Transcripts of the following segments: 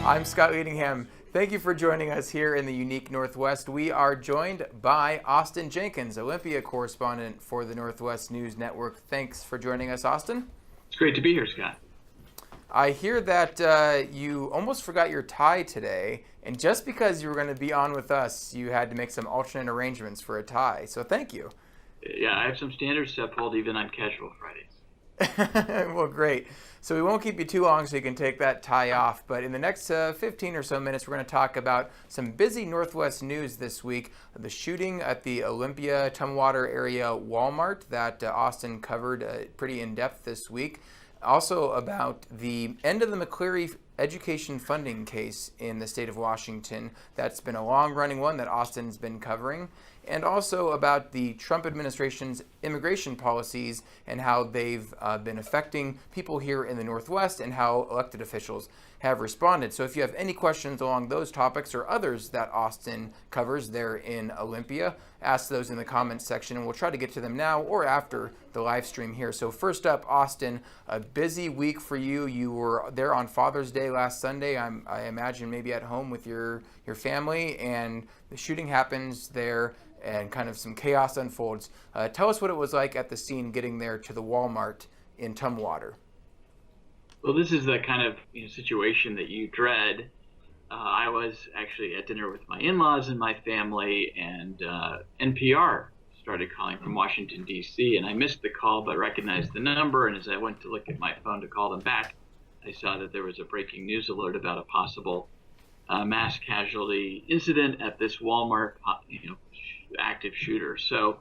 I'm Scott Leadingham. Thank you for joining us here in the unique Northwest. We are joined by Austin Jenkins, Olympia correspondent for the Northwest News Network. Thanks for joining us, Austin. It's great to be here, Scott. I hear that you almost forgot your tie today, and just because you were going to be on with us, you had to make some alternate arrangements for a tie. So thank you. Yeah, I have some standards to uphold even on casual Fridays. Well, great. So we won't keep you too long so you can take that tie off. But in the next 15 or so minutes, we're going to talk about some busy Northwest news this week. The shooting at the Olympia, Tumwater area Walmart that Austin covered pretty in depth this week. Also about the end of the McCleary education funding case in the state of Washington. That's been a long-running one that Austin's been covering. And also about the Trump administration's immigration policies and how they've been affecting people here in the Northwest and how elected officials have responded. So if you have any questions along those topics or others that Austin covers there in Olympia, ask those in the comments section and we'll try to get to them now or after the live stream here. So first up, Austin, a busy week for you. You were there on Father's Day last Sunday, I imagine maybe at home with your family, and the shooting happens there and kind of some chaos unfolds. Tell us what it was like at the scene getting there to the Walmart in Tumwater. Well, this is the kind of situation that you dread. I was actually at dinner with my in-laws and my family, and NPR started calling from Washington, D.C., and I missed the call but recognized the number, and as I went to look at my phone to call them back, I saw that there was a breaking news alert about a possible mass casualty incident at this Walmart, active shooter. So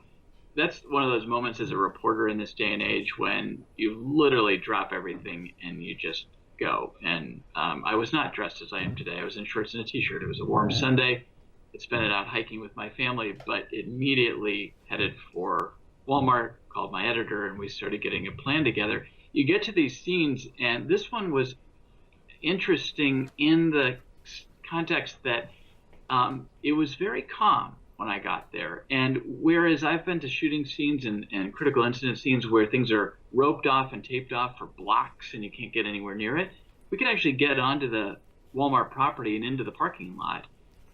that's one of those moments as a reporter in this day and age when you literally drop everything and you just go. And I was not dressed as I am today. I was in shorts and a t-shirt. It was a warm Sunday. I spent it out hiking with my family, but immediately headed for Walmart, called my editor, and we started getting a plan together. You get to these scenes, and this one was interesting in the context that it was very calm when I got there. And whereas I've been to shooting scenes and critical incident scenes where things are roped off and taped off for blocks and you can't get anywhere near it, we could actually get onto the Walmart property and into the parking lot.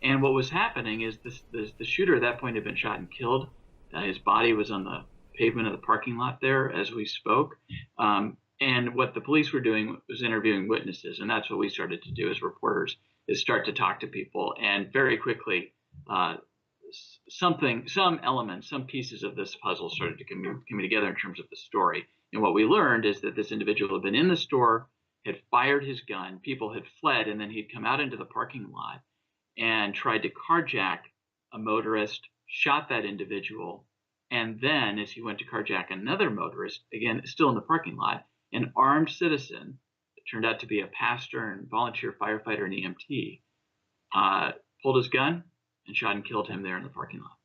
And what was happening is the shooter at that point had been shot and killed. His body was on the pavement of the parking lot there as we spoke. And what the police were doing was interviewing witnesses. And that's what we started to do as reporters, is start to talk to people. And very quickly, some elements, some pieces of this puzzle started to come together in terms of the story. And what we learned is that this individual had been in the store, had fired his gun, people had fled, and then he'd come out into the parking lot and tried to carjack a motorist, shot that individual, and then as he went to carjack another motorist, again, still in the parking lot, an armed citizen, it turned out to be a pastor and volunteer firefighter and EMT, pulled his gun and shot and killed him there in the parking lot.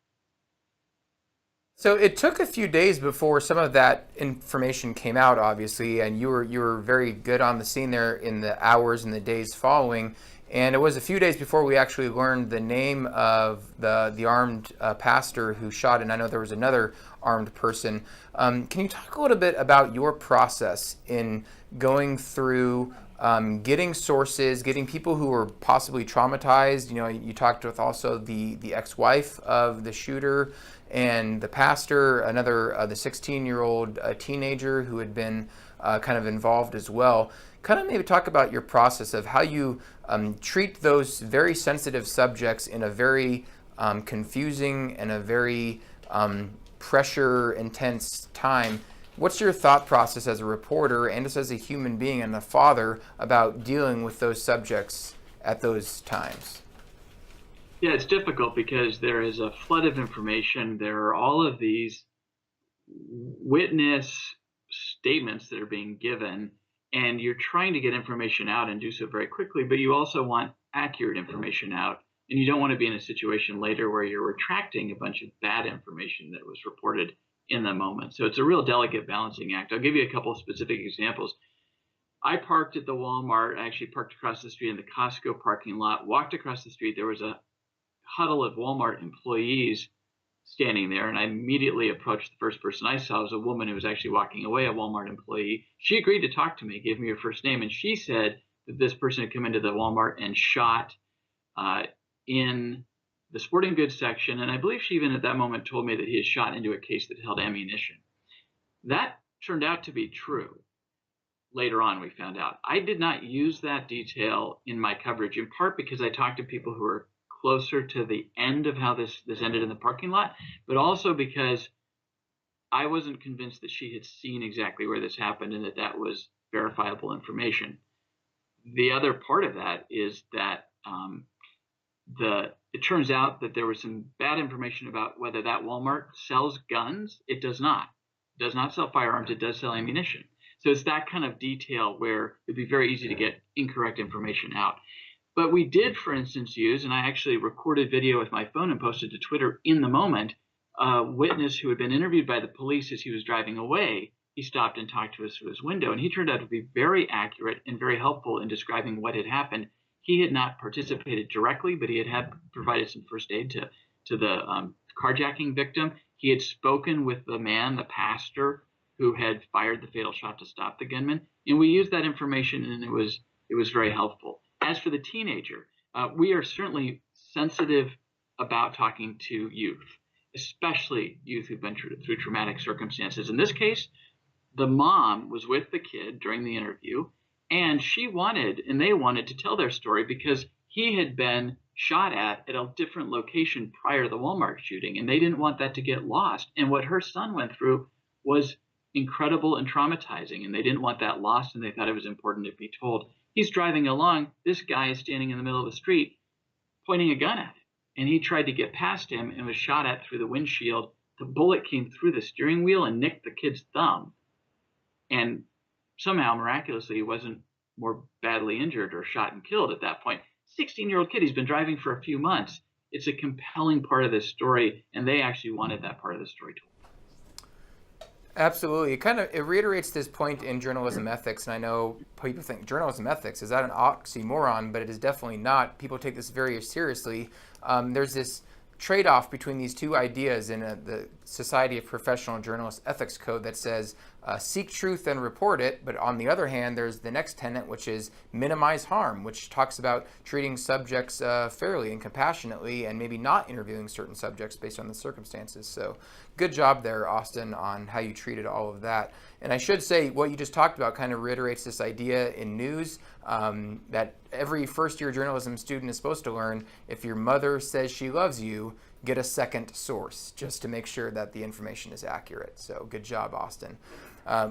So it took a few days before some of that information came out, obviously, and you were very good on the scene there in the hours and the days following. And it was a few days before we actually learned the name of the armed pastor who shot, and I know there was another armed person. Can you talk a little bit about your process in going through getting sources, getting people who were possibly traumatized? You talked with also the ex-wife of the shooter and the pastor, the 16-year-old teenager who had been kind of involved as well. Kind of maybe talk about your process of how you treat those very sensitive subjects in a very confusing and a very pressure intense time. What's your thought process as a reporter and just as a human being and a father about dealing with those subjects at those times? Yeah, it's difficult because there is a flood of information. There are all of these witness statements that are being given, and you're trying to get information out and do so very quickly, but you also want accurate information out. And you don't want to be in a situation later where you're retracting a bunch of bad information that was reported in the moment. So it's a real delicate balancing act. I'll give you a couple of specific examples. I parked at the Walmart. I actually parked across the street in the Costco parking lot, walked across the street. There was a huddle of Walmart employees standing there, and I immediately approached the first person I saw. It was a woman who was actually walking away, a Walmart employee. She agreed to talk to me, gave me her first name, and she said that this person had come into the Walmart and shot in the sporting goods section. And I believe she even at that moment told me that he had shot into a case that held ammunition. That turned out to be true. Later on, we found out. I did not use that detail in my coverage, in part because I talked to people who were closer to the end of how this ended in the parking lot, but also because I wasn't convinced that she had seen exactly where this happened and that that was verifiable information. The other part of that is that it turns out that there was some bad information about whether that Walmart sells guns. It does not. It does not sell firearms. It does sell ammunition. So it's that kind of detail where it'd be very easy to get incorrect information out. But we did, for instance, use, and I actually recorded video with my phone and posted to Twitter in the moment, a witness who had been interviewed by the police as he was driving away. He stopped and talked to us through his window, and he turned out to be very accurate and very helpful in describing what had happened. He had not participated directly, but he had provided some first aid to the carjacking victim. He had spoken with the man, the pastor, who had fired the fatal shot to stop the gunman, and we used that information, and it was very helpful. As for the teenager, we are certainly sensitive about talking to youth, especially youth who've been through traumatic circumstances. In this case, the mom was with the kid during the interview, and they wanted to tell their story because he had been shot at a different location prior to the Walmart shooting, and they didn't want that to get lost. And what her son went through was incredible and traumatizing, and they didn't want that lost, and they thought it was important to be told. He's driving along. This guy is standing in the middle of the street pointing a gun at him, and he tried to get past him and was shot at through the windshield. The bullet came through the steering wheel and nicked the kid's thumb, and somehow, miraculously, he wasn't more badly injured or shot and killed at that point. 16-year-old kid, he's been driving for a few months. It's a compelling part of this story, and they actually wanted that part of the story told. Absolutely. It reiterates this point in journalism ethics, and I know people think journalism ethics, is that an oxymoron? But it is definitely not. People take this very seriously. There's this trade-off between these two ideas in the Society of Professional Journalists Ethics Code that says seek truth and report it, but on the other hand, there's the next tenet, which is minimize harm, which talks about treating subjects fairly and compassionately and maybe not interviewing certain subjects based on the circumstances. So good job there, Austin, on how you treated all of that. And I should say what you just talked about kind of reiterates this idea in news that every first-year journalism student is supposed to learn: if your mother says she loves you, get a second source just to make sure that the information is accurate. So good job, Austin.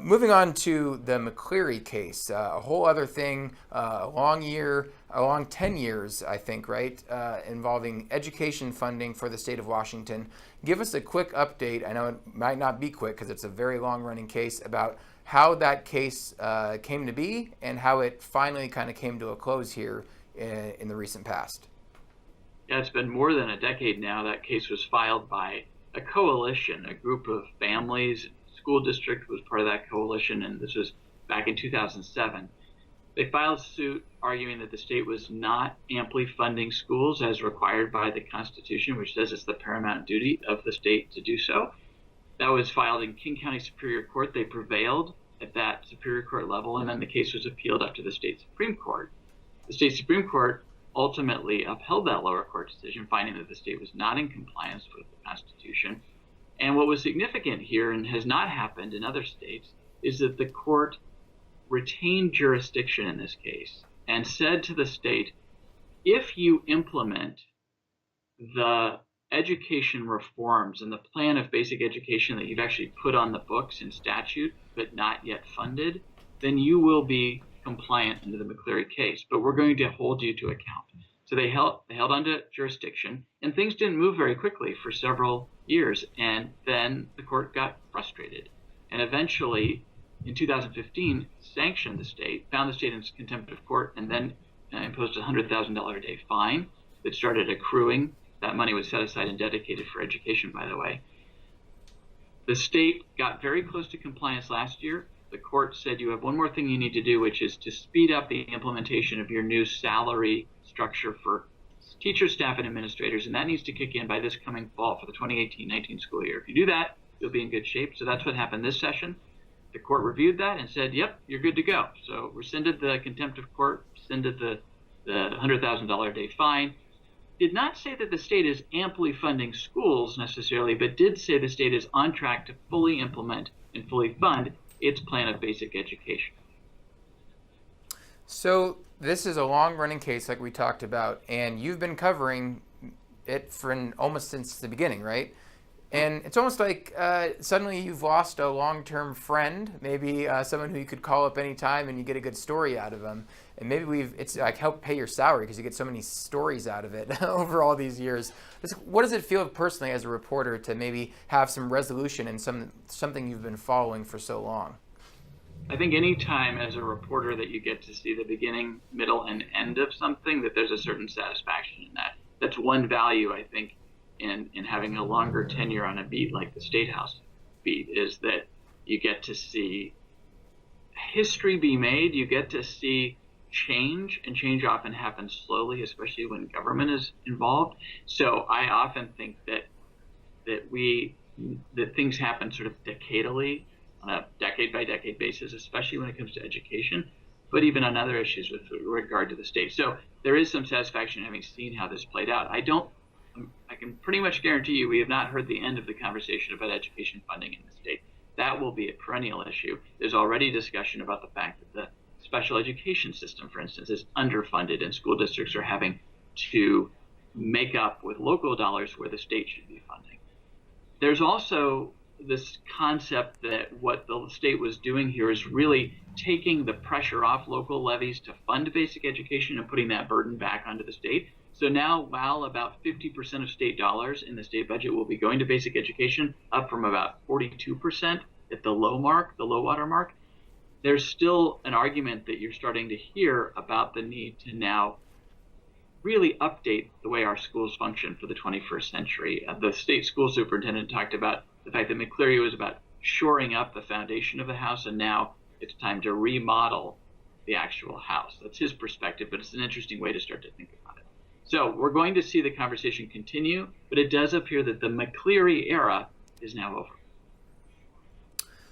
Moving on to the McCleary case, a whole other thing, a long 10 years, I think, right, involving education funding for the state of Washington. Give us a quick update. I know it might not be quick because it's a very long-running case, about how that case came to be and how it finally kind of came to a close here in the recent past. Yeah, it's been more than a decade now. That case was filed by a coalition, a group of families. School district was part of that coalition, and this was back in 2007. They filed suit arguing that the state was not amply funding schools as required by the Constitution, which says it's the paramount duty of the state to do so. That was filed in King County Superior Court. They prevailed at that Superior Court level, and then the case was appealed up to the state Supreme Court. The state Supreme Court ultimately upheld that lower court decision, finding that the state was not in compliance with the Constitution. And what was significant here, and has not happened in other states, is that the court retained jurisdiction in this case and said to the state, if you implement the education reforms and the plan of basic education that you've actually put on the books in statute but not yet funded, then you will be compliant under the McCleary case, but we're going to hold you to account. So they held onto jurisdiction, and things didn't move very quickly for several years, and then the court got frustrated, and eventually in 2015 sanctioned the state, found the state in contempt of court, and then imposed a $100,000 a day fine that started accruing. That money was set aside and dedicated for education, by the way. The state got very close to compliance last year. The court said you have one more thing you need to do, which is to speed up the implementation of your new salary structure for teachers, staff, and administrators, and that needs to kick in by this coming fall for the 2018-19 school year. If you do that, you'll be in good shape. So that's what happened this session. the court reviewed that and said, yep, you're good to go. So rescinded the contempt of court, rescinded the $100,000 a day fine. Did not say that the state is amply funding schools necessarily, but did say the state is on track to fully implement and fully fund its plan of basic education. So this is a long-running case like we talked about, and you've been covering it for almost since the beginning, right? And it's almost like suddenly you've lost a long-term friend, maybe someone who you could call up anytime and you get a good story out of them. And maybe it's like helped pay your salary because you get so many stories out of it over all these years. What does it feel personally as a reporter to maybe have some resolution in something you've been following for so long? I think any time as a reporter that you get to see the beginning, middle, and end of something, that there's a certain satisfaction in that. That's one value, I think, in having a longer tenure on a beat like the State House beat, is that you get to see history be made. You get to see change, and change often happens slowly, especially when government is involved. So I often think that things happen sort of decadally, on a decade by decade basis, especially when it comes to education, but even on other issues with regard to the state. So there is some satisfaction in having seen how this played out. I can pretty much guarantee you we have not heard the end of the conversation about education funding in the state. That will be a perennial issue. There's already discussion about the fact that the special education system, for instance, is underfunded, and school districts are having to make up with local dollars where the state should be funding. There's also this concept that what the state was doing here is really taking the pressure off local levies to fund basic education and putting that burden back onto the state. So now, while about 50% of state dollars in the state budget will be going to basic education, up from about 42% at the low water mark, there's still an argument that you're starting to hear about the need to now really update the way our schools function for the 21st century. The state school superintendent talked about the fact that McCleary was about shoring up the foundation of the house, and now it's time to remodel the actual house. That's his perspective, but it's an interesting way to start to think about it. So we're going to see the conversation continue, but it does appear that the McCleary era is now over.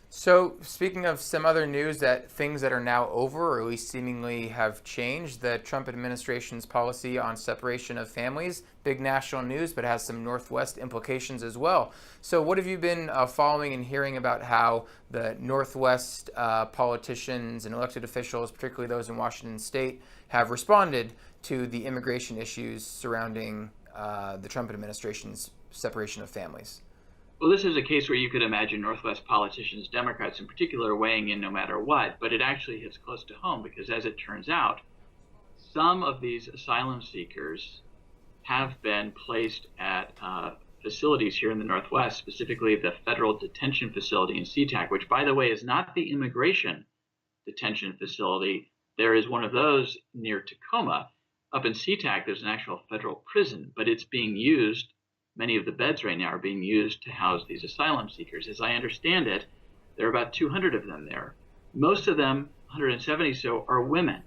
So speaking of some other news, that things that are now over, or at least seemingly have changed, the Trump administration's policy on separation of families, big national news, but has some Northwest implications as well. So what have you been following and hearing about how the Northwest politicians and elected officials, particularly those in Washington State, have responded to the immigration issues surrounding the Trump administration's separation of families? Well, this is a case where you could imagine Northwest politicians, Democrats in particular, weighing in no matter what, but it actually hits close to home because, as it turns out, some of these asylum seekers have been placed at facilities here in the Northwest, specifically the federal detention facility in SeaTac, which, by the way, is not the immigration detention facility. There is one of those near Tacoma. Up in SeaTac, there's an actual federal prison, but it's being used. Many of the beds right now are being used to house these asylum seekers. As I understand it, there are about 200 of them there. Most of them, 170 so, are women.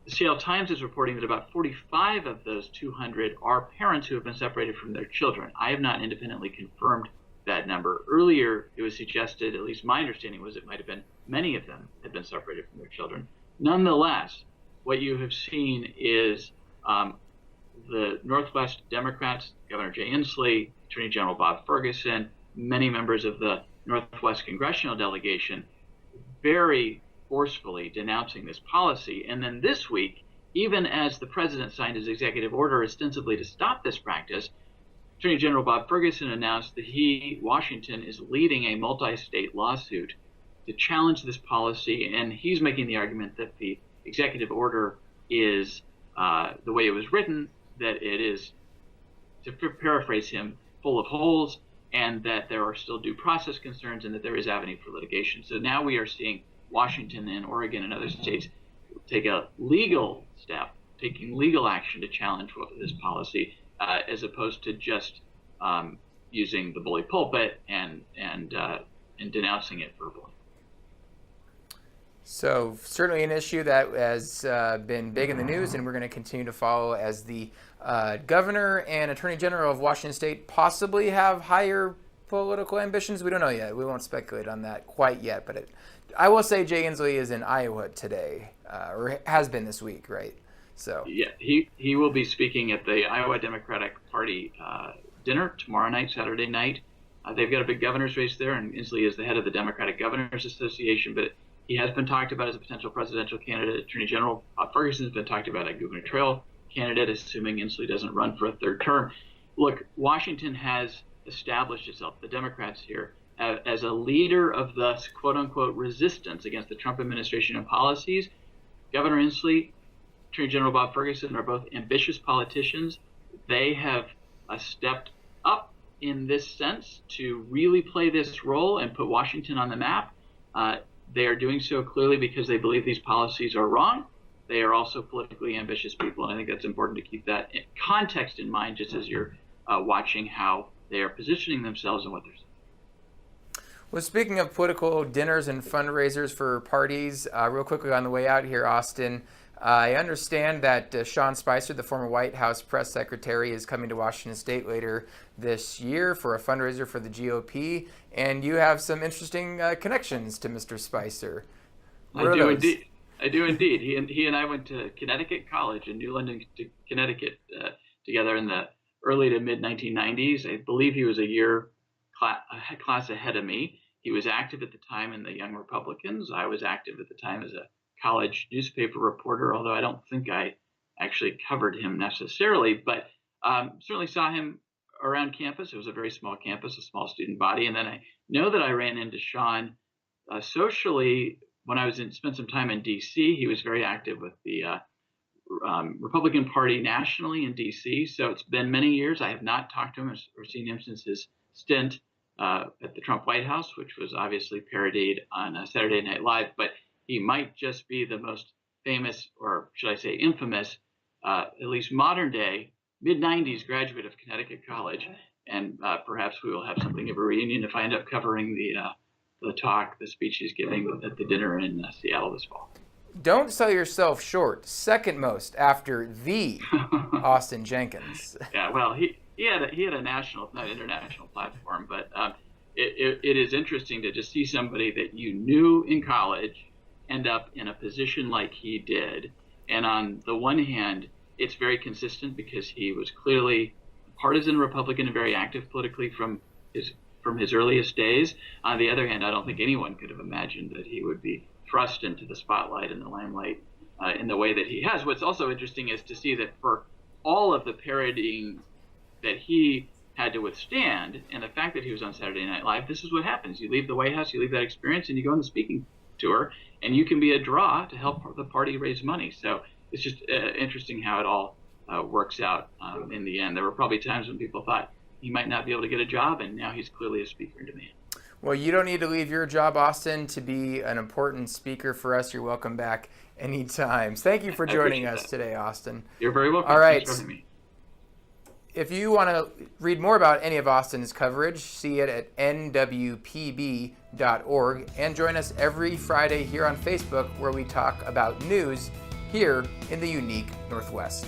The Seattle Times is reporting that about 45 of those 200 are parents who have been separated from their children. I have not independently confirmed that number. Earlier, it was suggested, at least my understanding was it might have been many of them had been separated from their children. Nonetheless, what you have seen is the Northwest Democrats, Governor Jay Inslee, Attorney General Bob Ferguson, many members of the Northwest congressional delegation, very forcefully denouncing this policy. And then this week, even as the president signed his executive order ostensibly to stop this practice, Attorney General Bob Ferguson announced that Washington, is leading a multi-state lawsuit to challenge this policy. And he's making the argument that the executive order is, the way it was written, that it is, to paraphrase him, full of holes, and that there are still due process concerns and that there is avenue for litigation. So now we are seeing Washington and Oregon and other states take a legal step, taking legal action to challenge this policy, as opposed to just using the bully pulpit and denouncing it verbally. So certainly an issue that has been big in the news, and we're going to continue to follow as the governor and attorney general of Washington State possibly have higher political ambitions? We don't know yet. We won't speculate on that quite yet. But I will say Jay Inslee is in Iowa today, or has been this week, right? So yeah, he will be speaking at the Iowa Democratic Party dinner tomorrow night, Saturday night. They've got a big governor's race there, and Inslee is the head of the Democratic Governors Association. But he has been talked about as a potential presidential candidate. Attorney General Ferguson has been talked about as a gubernatorial candidate, assuming Inslee doesn't run for a third term. Look, Washington has established itself, the Democrats here, as a leader of the quote-unquote resistance against the Trump administration and policies. Governor Inslee, Attorney General Bob Ferguson are both ambitious politicians. They have stepped up in this sense to really play this role and put Washington on the map. They are doing so clearly because they believe these policies are wrong. They are also politically ambitious people, and I think that's important to keep that context in mind just as you're watching how they are positioning themselves and what they're saying. Well, speaking of political dinners and fundraisers for parties, real quickly on the way out here, Austin, I understand that Sean Spicer, the former White House press secretary, is coming to Washington State later this year for a fundraiser for the GOP, and you have some interesting connections to Mr. Spicer. I do indeed. He and I went to Connecticut College in New London, Connecticut, together in the early to mid 1990s. I believe he was a class ahead of me. He was active at the time in the Young Republicans. I was active at the time as a college newspaper reporter, although I don't think I actually covered him necessarily, but certainly saw him around campus. It was a very small campus, a small student body. And then I know that I ran into Sean socially when I spent some time in D.C. He was very active with the Republican Party nationally in D.C. So it's been many years. I have not talked to him or seen him since his stint at the Trump White House, which was obviously parodied on Saturday Night Live. But he might just be the most famous, or should I say infamous, at least modern day, mid-90s graduate of Connecticut College. And perhaps we will have something of a reunion if I end up covering the speech he's giving at the dinner in Seattle this fall. Don't sell yourself short. Second most after the Austin Jenkins. Yeah, well, he had a national, if not international, platform, but it is interesting to just see somebody that you knew in college end up in a position like he did. And on the one hand, it's very consistent because he was clearly a partisan Republican and very active politically from his earliest days. On the other hand, I don't think anyone could have imagined that he would be thrust into the spotlight and the limelight in the way that he has. What's also interesting is to see that for all of the parodying that he had to withstand, and the fact that he was on Saturday Night Live, this is what happens. You leave the White House, you leave that experience, and you go on the speaking tour, and you can be a draw to help the party raise money. So it's just interesting how it all works out in the end. There were probably times when people thought he might not be able to get a job, and now he's clearly a speaker in demand. Well, you don't need to leave your job, Austin, to be an important speaker for us. You're welcome back anytime. Thank you for joining us today, Austin. You're very welcome. All right. Thanks for having me. If you want to read more about any of Austin's coverage, see it at nwpb.org, and join us every Friday here on Facebook, where we talk about news here in the unique Northwest.